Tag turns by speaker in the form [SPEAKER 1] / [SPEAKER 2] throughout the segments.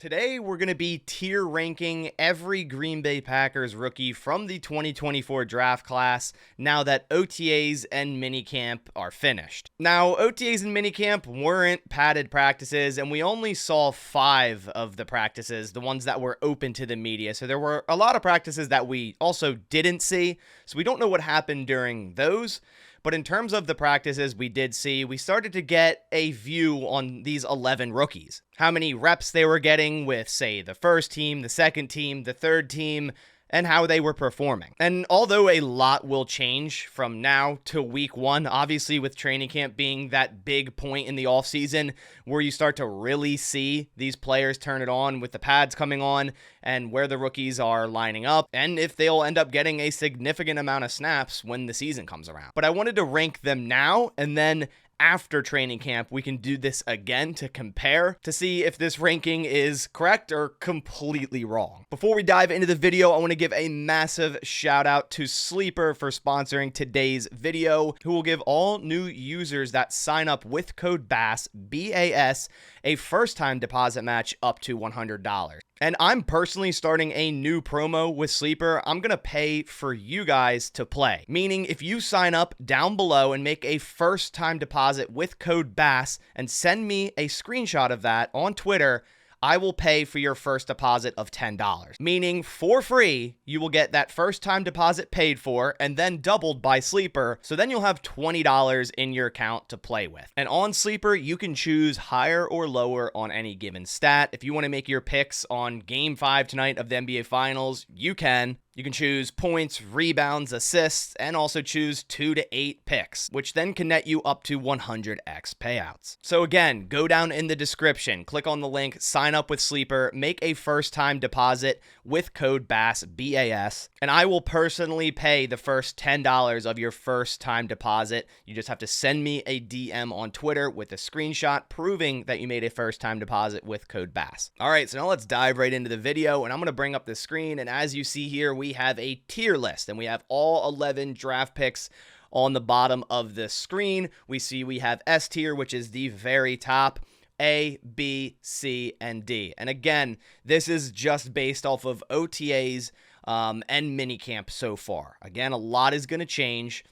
[SPEAKER 1] Today, we're going to be tier ranking every Green Bay Packers rookie from the 2024 draft class now that OTAs and minicamp are finished. Now, OTAs and minicamp weren't padded practices, and we only saw 5 of the practices, the ones that were open to the media. So there were a lot of practices that we also didn't see, so we don't know what happened during those. But in terms of the practices we did see, we started to get a view on these 11 rookies. How many reps they were getting with, say, the first team, the second team, the third team, and how they were performing. And although a lot will change from now to week 1, obviously with training camp being that big point in the offseason where you start to really see these players turn it on with the pads coming on and where the rookies are lining up and if they'll end up getting a significant amount of snaps when the season comes around. But I wanted to rank them now, and then after training camp, we can do this again to compare to see if this ranking is correct or completely wrong. Before we dive into the video, I want to give a massive shout out to Sleeper for sponsoring today's video, who will give all new users that sign up with code BASS, B-A-S, a first-time deposit match up to $100. And I'm personally starting a new promo with Sleeper. I'm going to pay for you guys to play. Meaning, if you sign up down below and make a first-time deposit with code BASS and send me a screenshot of that on Twitter, I will pay for your first deposit of $10. Meaning, for free, you will get that first time deposit paid for and then doubled by Sleeper. So then you'll have $20 in your account to play with. And on Sleeper, you can choose higher or lower on any given stat. If you want to make your picks on Game 5 tonight of the NBA Finals, you can. You can choose points, rebounds, assists, and also choose 2 to 8 picks, which then can net you up to 100x payouts. So again, go down in the description, click on the link, sign up with Sleeper, make a first-time deposit with code BASS, B-A-S, and I will personally pay the first $10 of your first-time deposit. You just have to send me a DM on Twitter with a screenshot proving that you made a first-time deposit with code BASS. All right, so now let's dive right into the video, and I'm going to bring up the screen, and as you see here, we have a tier list, and we have all 11 draft picks on the bottom of the screen. We have S tier, which is the very top, A, B, C, and D. And again, this is just based off of OTAs and minicamp so far. Again, a lot is going to change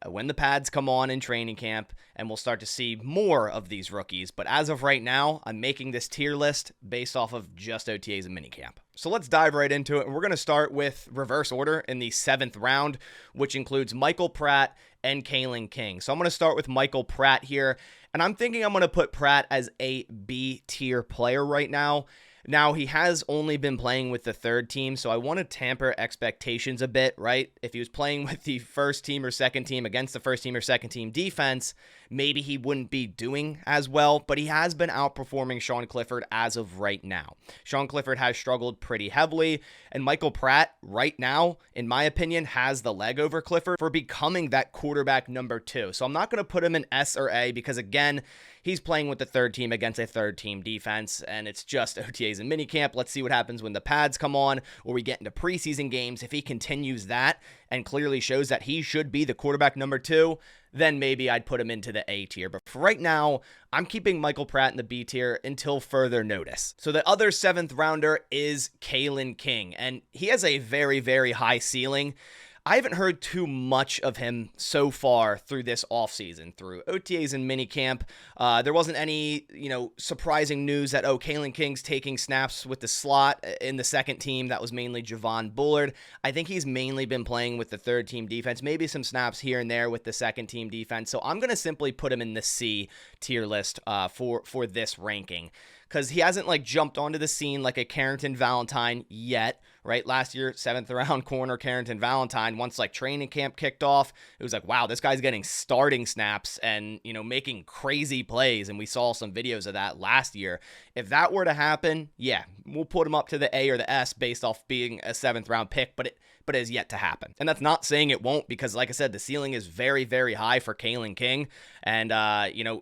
[SPEAKER 1] when the pads come on in training camp, and we'll start to see more of these rookies. But as of right now, I'm making this tier list based off of just OTAs and minicamp. So let's dive right into it. And we're going to start with reverse order in the 7th round, which includes Michael Pratt and Kalen King. So I'm going to start with Michael Pratt here, and I'm thinking I'm going to put Pratt as a B tier player right now. Now, he has only been playing with the third team, so I want to tamper expectations a bit, right? If he was playing with the first team or second team against the first team or second team defense, maybe he wouldn't be doing as well, but he has been outperforming Sean Clifford as of right now. Sean Clifford has struggled pretty heavily, and Michael Pratt right now, in my opinion, has the leg over Clifford for becoming that quarterback number 2. So I'm not going to put him in S or A because, again, he's playing with the third team against a third team defense, and it's just OTAs and minicamp. Let's see what happens when the pads come on or we get into preseason games. If he continues that and clearly shows that he should be the quarterback number 2, then maybe I'd put him into the A tier. But for right now, I'm keeping Michael Pratt in the B tier until further notice. So the other 7th rounder is Kalen King, and he has a very, very high ceiling. I haven't heard too much of him so far through this offseason, through OTAs and minicamp. There wasn't any, surprising news that, Kalen King's taking snaps with the slot in the second team. That was mainly Javon Bullard. I think he's mainly been playing with the third team defense, maybe some snaps here and there with the second team defense. So I'm going to simply put him in the C tier list for this ranking, because he hasn't jumped onto the scene like a Carrington Valentine yet, right? Last year, 7th round corner Carrington Valentine, once training camp kicked off, it was wow, this guy's getting starting snaps and, making crazy plays. And we saw some videos of that last year. If that were to happen, yeah, we'll put him up to the A or the S based off being a 7th round pick. But but it has yet to happen. And that's not saying it won't, because like I said, the ceiling is very, very high for Kalen King. And,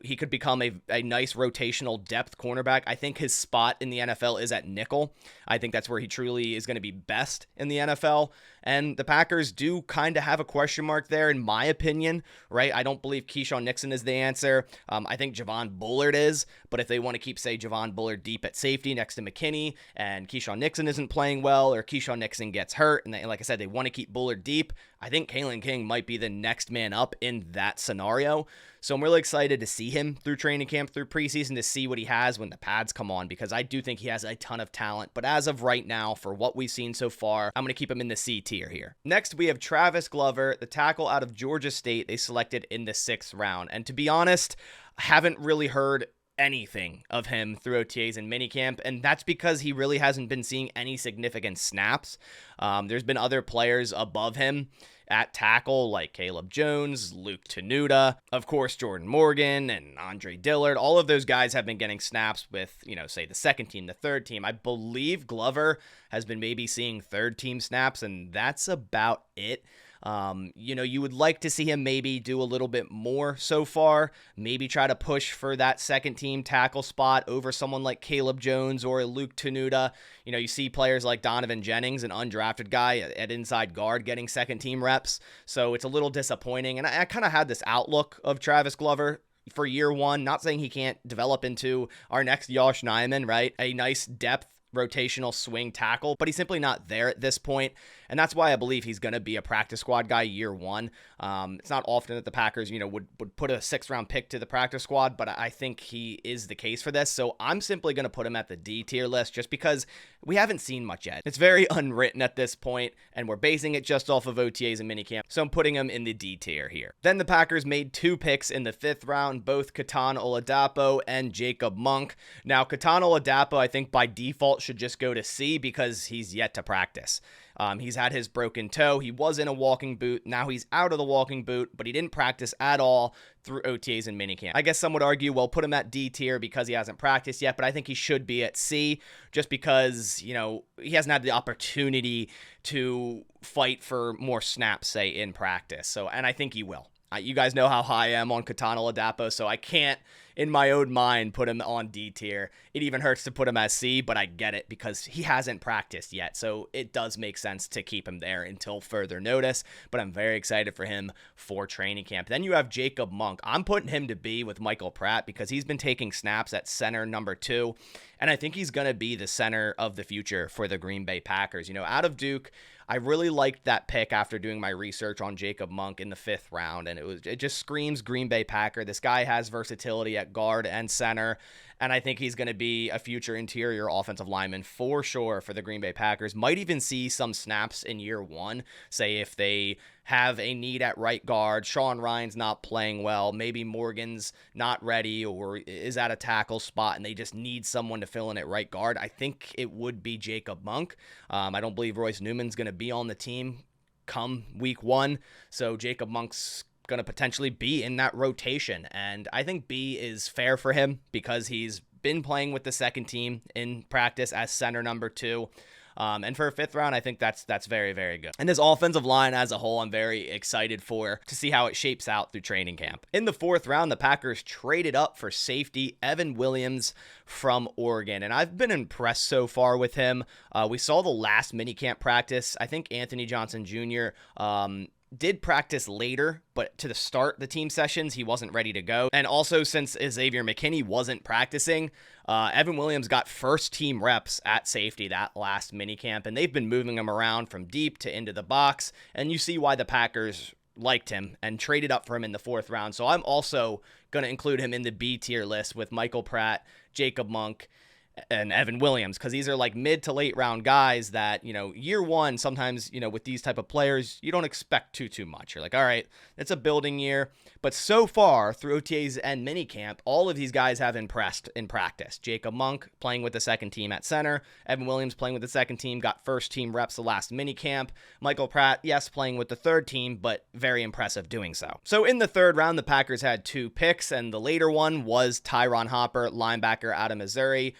[SPEAKER 1] he could become a nice rotational depth cornerback. I think his spot in the NFL is at nickel. I think that's where he truly is going to be best in the NFL. And the Packers do kind of have a question mark there, in my opinion, right? I don't believe Keyshawn Nixon is the answer. I think Javon Bullard is, but if they want to keep, say, Javon Bullard deep at safety next to McKinney, and Keyshawn Nixon isn't playing well, or Keyshawn Nixon gets hurt, and like I said, they want to keep Bullard deep, I think Kalen King might be the next man up in that scenario. So I'm really excited to see him through training camp, through preseason, to see what he has when the pads come on, because I do think he has a ton of talent. But as of right now, for what we've seen so far, I'm going to keep him in the C tier here. Next, we have Travis Glover, the tackle out of Georgia State. They selected in the 6th round. And to be honest, I haven't really heard anything of him through OTAs and minicamp, and that's because he really hasn't been seeing any significant snaps. There's been other players above him at tackle, like Caleb Jones, Luke Tenuta, of course, Jordan Morgan, and Andre Dillard. All of those guys have been getting snaps with, say, the 2nd team, the 3rd team. I believe Glover has been maybe seeing 3rd team snaps, and that's about it. You would like to see him maybe do a little bit more so far, maybe try to push for that 2nd team tackle spot over someone like Caleb Jones or Luke Tenuta. You see players like Donovan Jennings, an undrafted guy at inside guard, getting 2nd team reps. So it's a little disappointing. And I kind of had this outlook of Travis Glover for year one, not saying he can't develop into our next Josh Nijman, right? A nice depth rotational swing tackle, but he's simply not there at this point. And that's why I believe he's going to be a practice squad guy year one. It's not often that the Packers, would put a 6th round pick to the practice squad, but I think he is the case for this. So I'm simply going to put him at the D tier list just because we haven't seen much yet. It's very unwritten at this point, and we're basing it just off of OTAs and minicamp. So I'm putting him in the D tier here. Then the Packers made 2 picks in the 5th round, both Katan Oladapo and Jacob Monk. Now, Katan Oladapo, I think by default should just go to C because he's yet to practice. He's had his broken toe. He was in a walking boot. Now he's out of the walking boot, but he didn't practice at all through OTAs and minicamp. I guess some would argue, well, put him at D tier because he hasn't practiced yet, but I think he should be at C just because, he hasn't had the opportunity to fight for more snaps, say, in practice. And I think he will. You guys know how high I am on Katan Oladapo, so I can't, in my own mind, put him on D tier. It even hurts to put him as C, but I get it because he hasn't practiced yet, so it does make sense to keep him there until further notice, but I'm very excited for him for training camp. Then you have Jacob Monk. I'm putting him to B with Michael Pratt because he's been taking snaps at center number 2, and I think he's going to be the center of the future for the Green Bay Packers. Out of Duke, I really liked that pick after doing my research on Jacob Monk in the 5th round, and it just screams Green Bay Packer. This guy has versatility at guard and center, and I think he's going to be a future interior offensive lineman for sure for the Green Bay Packers. Might even see some snaps in year one, say if they have a need at right guard, Sean Ryan's not playing well, maybe Morgan's not ready or is at a tackle spot and they just need someone to fill in at right guard. I think it would be Jacob Monk. I don't believe Royce Newman's going to be on the team come week 1, so Jacob Monk's going to potentially be in that rotation, and I think B is fair for him because he's been playing with the 2nd team in practice as center number 2. And for a 5th round, I think that's very, very good. And this offensive line as a whole, I'm very excited to see how it shapes out through training camp. In the 4th round, the Packers traded up for safety Evan Williams from Oregon, and I've been impressed so far with him. We saw the last minicamp practice. I think Anthony Johnson Jr. Did practice later, but to the start the team sessions, he wasn't ready to go. And also, since Xavier McKinney wasn't practicing, Evan Williams got 1st team reps at safety that last minicamp, and they've been moving him around from deep to into the box, and you see why the Packers liked him and traded up for him in the 4th round. So I'm also going to include him in the B tier list with Michael Pratt, Jacob Monk, and Evan Williams, because these are like mid to late round guys that, year one, sometimes, with these type of players, you don't expect too much. You're like, all right, it's a building year. But so far through OTAs and minicamp, all of these guys have impressed in practice. Jacob Monk playing with the 2nd team at center. Evan Williams playing with the 2nd team, got 1st team reps the last minicamp. Michael Pratt, yes, playing with the 3rd team, but very impressive doing so. So in the 3rd round, the Packers had 2 picks, and the later one was Tyron Hopper, linebacker out of Missouri.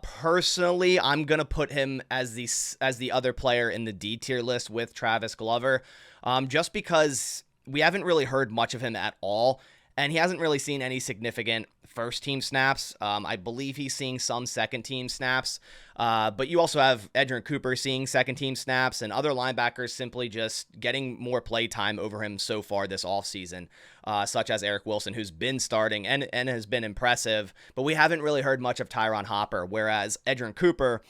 [SPEAKER 1] Personally, I'm gonna put him as the other player in the D tier list with Travis Glover, just because we haven't really heard much of him at all, and he hasn't really seen any significant first team snaps. I believe he's seeing some second team snaps, but you also have Edgerrin Cooper seeing second team snaps, and other linebackers simply just getting more play time over him so far this offseason, such as Eric Wilson, who's been starting and has been impressive, but we haven't really heard much of Tyron Hopper, whereas Edgerrin Cooper,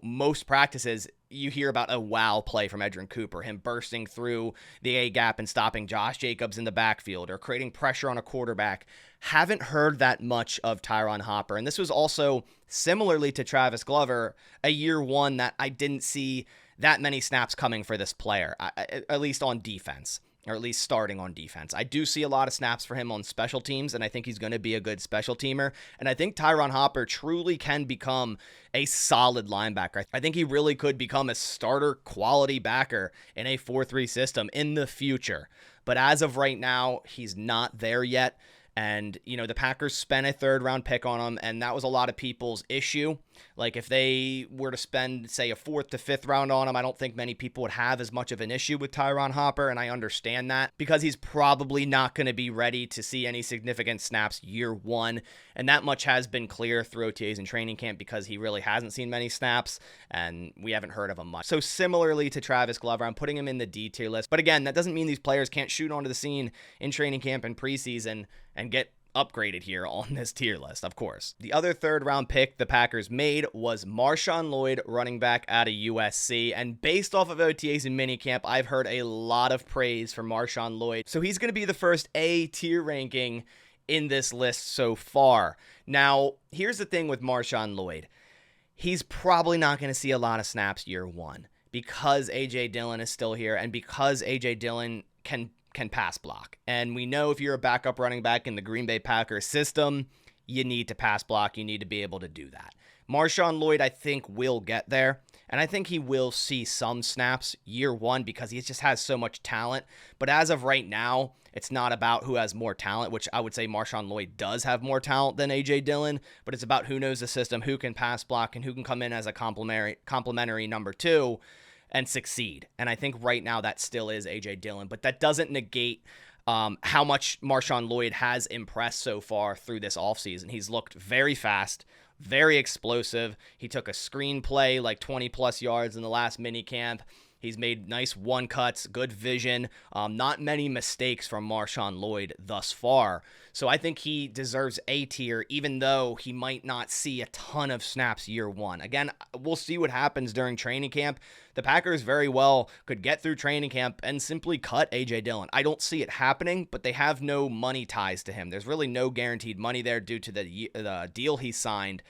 [SPEAKER 1] most practices, you hear about a wow play from Edgerrin Cooper, him bursting through the A-gap and stopping Josh Jacobs in the backfield or creating pressure on a quarterback. Haven't heard that much of Tyron Hopper. And this was also, similarly to Travis Glover, a year one that I didn't see that many snaps coming for this player, at least on defense, or at least starting on defense. I do see a lot of snaps for him on special teams, and I think he's going to be a good special teamer. And I think Tyron Hopper truly can become a solid linebacker. I think he really could become a starter quality backer in a 4-3 system in the future. But as of right now, he's not there yet. And, the Packers spent a 3rd round pick on him, and that was a lot of people's issue. Like, if they were to spend, say, a 4th to 5th round on him, I don't think many people would have as much of an issue with Tyron Hopper, and I understand that, because he's probably not going to be ready to see any significant snaps year one, and that much has been clear through OTAs and training camp, because he really hasn't seen many snaps, and we haven't heard of him much. So similarly to Travis Glover, I'm putting him in the D tier list, but again, that doesn't mean these players can't shoot onto the scene in training camp and preseason and get upgraded here on this tier list, of course. The other 3rd round pick the Packers made was Marshawn Lloyd, running back out of USC, and based off of OTAs and minicamp, I've heard a lot of praise for Marshawn Lloyd, so he's going to be the first A tier ranking in this list so far. Now, here's the thing with Marshawn Lloyd. He's probably not going to see a lot of snaps year one because A.J. Dillon is still here, and because A.J. Dillon can pass block. And we know if you're a backup running back in the Green Bay Packers system, you need to pass block. You need to be able to do that. Marshawn Lloyd, I think, will get there. And I think he will see some snaps year one because he just has so much talent. But as of right now, it's not about who has more talent, which I would say Marshawn Lloyd does have more talent than A.J. Dillon. But it's about who knows the system, who can pass block, and who can come in as a complementary number two and succeed. And I think right now that still is A.J. Dillon, but that doesn't negate how much Marshawn Lloyd has impressed so far through this offseason. He's looked very fast, very explosive. He took a screen play like 20-plus yards in the last minicamp. He's made nice one-cuts, good vision, not many mistakes from Marshawn Lloyd thus far. So I think he deserves A tier, even though he might not see a ton of snaps year one. Again, we'll see what happens during training camp. The Packers very well could get through training camp and simply cut A.J. Dillon. I don't see it happening, but they have no money ties to him. There's really no guaranteed money there due to the deal he signed,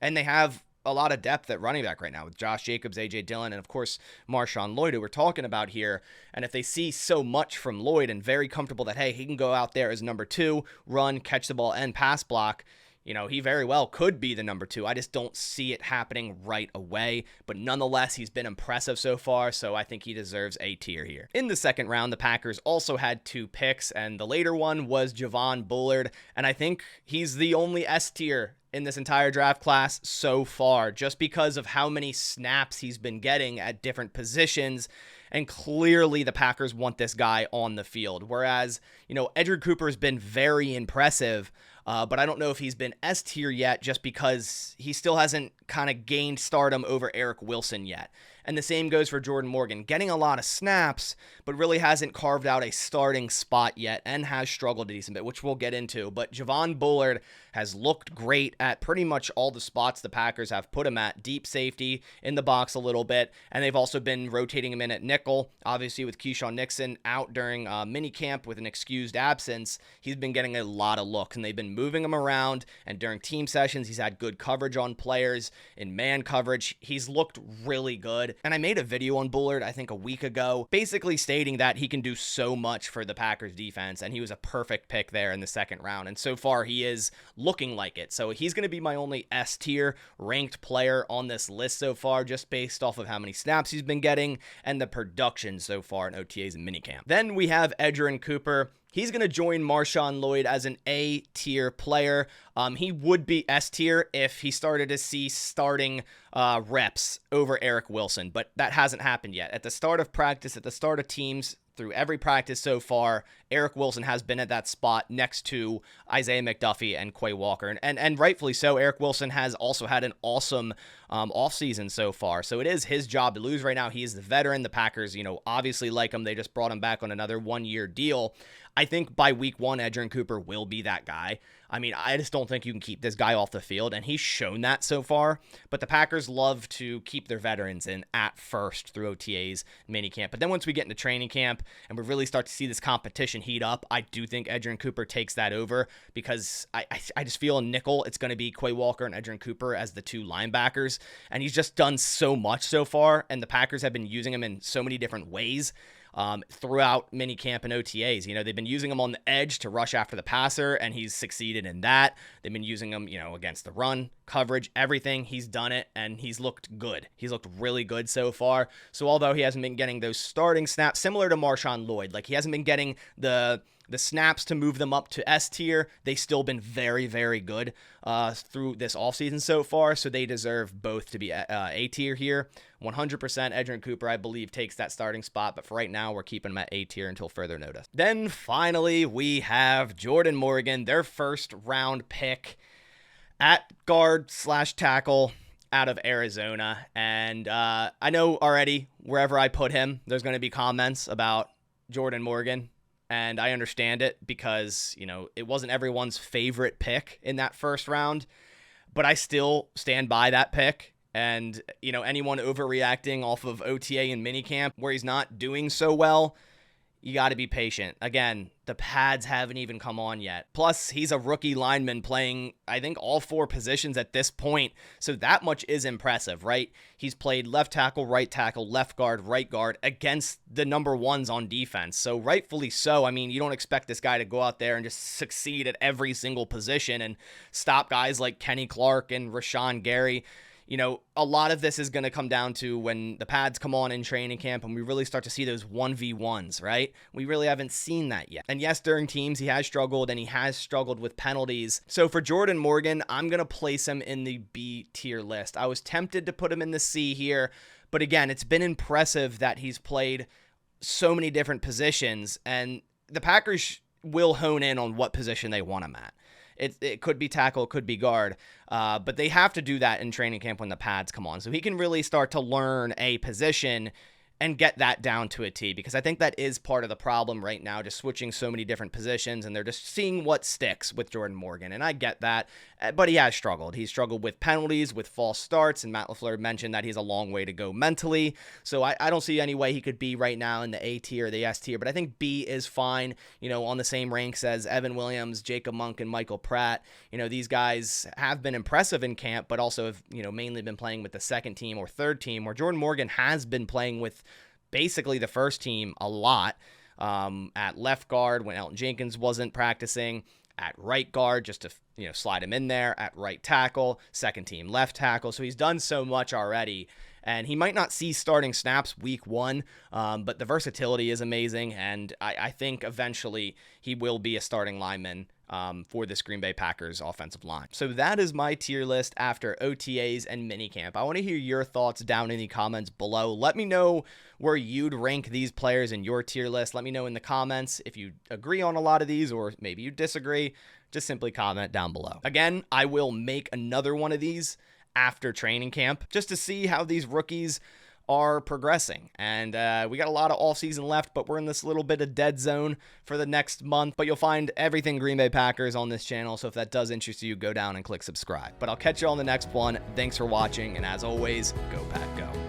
[SPEAKER 1] and they have a lot of depth at running back right now with Josh Jacobs, A.J. Dillon, and of course Marshawn Lloyd, who we're talking about here. And if they see so much from Lloyd and very comfortable that, hey, he can go out there as number two, run, catch the ball, and pass block, he very well could be the number two. I just don't see it happening right away. But nonetheless, he's been impressive so far, so I think he deserves A tier here. In the second round, the Packers also had 2 picks, and the later one was Javon Bullard, and I think he's the only S tier in this entire draft class so far, just because of how many snaps he's been getting at different positions. And clearly the Packers want this guy on the field. Whereas, Edgerrin Cooper has been very impressive, but I don't know if he's been S tier yet just because he still hasn't kind of gained stardom over Eric Wilson yet. And the same goes for Jordan Morgan, getting a lot of snaps, but really hasn't carved out a starting spot yet and has struggled a decent bit, which we'll get into. But Javon Bullard has looked great at pretty much all the spots the Packers have put him at. Deep safety, in the box a little bit, and they've also been rotating him in at nickel. Obviously, with Keyshawn Nixon out during minicamp with an excused absence, he's been getting a lot of looks, and they've been moving him around, and during team sessions, he's had good coverage on players. In man coverage, he's looked really good. And I made a video on Bullard, I think a week ago, basically stating that he can do so much for the Packers defense, and he was a perfect pick there in the second round. And so far, he is looking like it. So he's going to be my only S tier ranked player on this list so far, just based off of how many snaps he's been getting and the production so far in OTAs and minicamp. Then we have Edgerrin Cooper. he's going to join Marshawn Lloyd as an A-tier player. He would be S-tier if he started to see starting reps over Eric Wilson, but that hasn't happened yet. At the start of practice, at the start of teams, through every practice so far, Eric Wilson has been at that spot next to Isaiah McDuffie and Quay Walker. And rightfully so, Eric Wilson has also had an awesome offseason so far. So it is his job to lose right now. He is the veteran. The Packers, obviously like him. They just brought him back on another one-year deal. I think by week one, Edgerrin Cooper will be that guy. I mean, I just don't think you can keep this guy off the field, and he's shown that so far. But the Packers love to keep their veterans in at first through OTAs, minicamp. But then once we get into training camp and we really start to see this competition heat up, I do think Edgerrin Cooper takes that over, because I just feel in nickel it's going to be Quay Walker and Edgerrin Cooper as the two linebackers. And he's just done so much so far, and the Packers have been using him in so many different ways. Throughout minicamp and OTAs. They've been using him on the edge to rush after the passer, and he's succeeded in that. They've been using him, against the run, coverage, everything. He's done it, and he's looked good. He's looked really good so far. So although he hasn't been getting those starting snaps, similar to Marshawn Lloyd, like he hasn't been getting the snaps to move them up to S tier, they've still been very, very good through this offseason so far, so they deserve both to be A tier here. 100% Edgerrin Cooper, I believe, takes that starting spot, but for right now, we're keeping him at A tier until further notice. Then finally, we have Jordan Morgan, their first round pick at guard/tackle out of Arizona. And I know already, wherever I put him, there's going to be comments about Jordan Morgan. And I understand it because, it wasn't everyone's favorite pick in that first round, but I still stand by that pick. And, anyone overreacting off of OTA and minicamp where he's not doing so well, you got to be patient. Again, the pads haven't even come on yet. Plus, he's a rookie lineman playing, I think, all four positions at this point. So that much is impressive, right? He's played left tackle, left guard, right guard against the number ones on defense. So rightfully so. I mean, you don't expect this guy to go out there and just succeed at every single position and stop guys like Kenny Clark and Rashawn Gary. A lot of this is going to come down to when the pads come on in training camp and we really start to see those 1v1s, right? We really haven't seen that yet. And yes, during teams, he has struggled, and he has struggled with penalties. So for Jordan Morgan, I'm going to place him in the B tier list. I was tempted to put him in the C here, but again, it's been impressive that he's played so many different positions, and the Packers will hone in on what position they want him at. It could be tackle, it could be guard, but they have to do that in training camp when the pads come on. So he can really start to learn a position and get that down to a T, because I think that is part of the problem right now, just switching so many different positions, and they're just seeing what sticks with Jordan Morgan, and I get that, but he has struggled. He's struggled with penalties, with false starts, and Matt LaFleur mentioned that he's a long way to go mentally, so I don't see any way he could be right now in the A tier or the S tier, but I think B is fine, on the same ranks as Evan Williams, Jacob Monk, and Michael Pratt. These guys have been impressive in camp, but also have, mainly been playing with the second team or third team, where Jordan Morgan has been playing with basically the first team a lot, at left guard when Elton Jenkins wasn't practicing, at right guard just to slide him in there, at right tackle, second team left tackle. So he's done so much already, and he might not see starting snaps week one, but the versatility is amazing, and I think eventually he will be a starting lineman for this Green Bay Packers offensive line. So that is my tier list after OTAs and minicamp. I want to hear your thoughts down in the comments below. Let me know where you'd rank these players in your tier list. Let me know in the comments if you agree on a lot of these or maybe you disagree. Just simply comment down below. Again, I will make another one of these after training camp just to see how these rookies are progressing. And we got a lot of offseason left, but we're in this little bit of dead zone for the next month. But you'll find everything Green Bay Packers on this channel, so if that does interest you, go down and click subscribe. But I'll catch you on the next one. Thanks for watching, and as always, go Pack Go.